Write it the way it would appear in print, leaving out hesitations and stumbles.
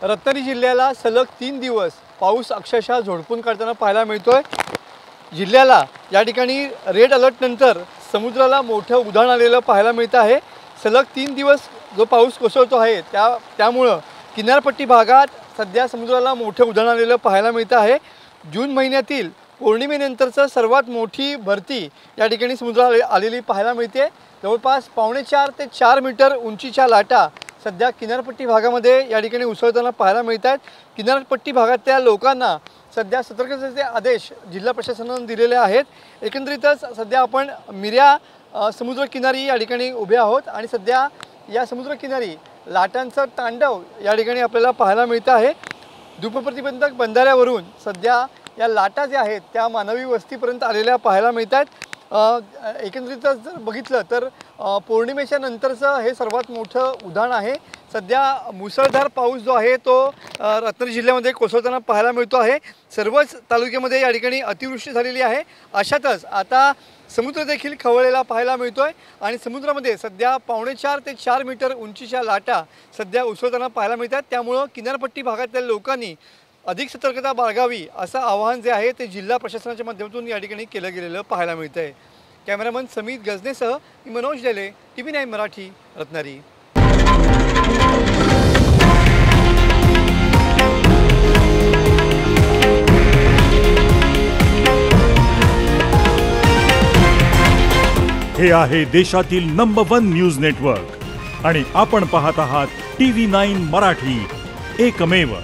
रत्नागिरी जिल्ह्याला सलग 3 दिवस पाऊस अक्षरशः झोडपून काढताना पाहायला मिळतोय। जिल्ह्याला या ठिकाणी रेड अलर्ट नंतर समुद्राला मोठं उधाण आलेलं पाहायला मिळतं आहे। सलग 3 दिवस जो पाऊस कोसळतो आहे त्यामुळे किनारपट्टी भागात सध्या समुद्राला मोठं उधाण आलेलं पाहायला मिळतं आहे। जून महिन्यातील पौर्णिमेनंतरचं सर्वात मोठी भरती या ठिकाणी समुद्राला आलेली पाहायला मिळते। जवळपास 4.5 ते 4 मीटर उंचीच्या लाटा सध्या किनारपट्टी भागामध्ये या ठिकाणी उसळताना पाहायला मिळतात। किनारपट्टी भागातल्या लोकांना सध्या सतर्कतेचे आदेश जिल्हा प्रशासनाने दिलेले आहेत। एकंदरीतच सध्या आपण मिऱ्या समुद्रकिनारी या ठिकाणी उभे आहोत आणि सध्या या समुद्रकिनारी लाटांचं तांडव या ठिकाणी आपल्याला पाहायला मिळतं आहे। धूपप्रतिबंधक बंधाऱ्यावरून सध्या या लाटा ज्या आहेत त्या मानवी वस्तीपर्यंत आलेल्या पाहायला मिळतात। एकंदरीतच जर बघितलं तर पौर्णिमेच्या नंतरचं हे सर्वात मोठं उधाण आहे। सध्या मुसळधार पाऊस जो आहे तो रत्नागिरी जिल्ह्यामध्ये कोसळताना पाहायला मिळतो आहे। सर्वच तालुक्यामध्ये या ठिकाणी अतिवृष्टी झालेली आहे। अशातच आता समुद्र देखील खवळलेला पाहायला मिळतोय आणि समुद्रामध्ये सध्या 4.5 ते 4 मीटर उंचीच्या लाटा सध्या उसळताना पाहायला मिळतात। त्यामुळे किनारपट्टी भागातल्या लोकांनी अधिक सतर्कता बाळगावी असं आवाहन जे आहे ते जिल्हा प्रशासनाच्या माध्यमातून या ठिकाणी केलं गेलेलं पाहायला मिळतंय। कॅमेरामन समीत गजनेसह मी मनोज डेले, TV9 मराठी, रत्नागिरी। हे आहे देशातील नंबर 1 न्यूज नेटवर्क आणि आपण पाहत आहात TV9 मराठी, एकमेव।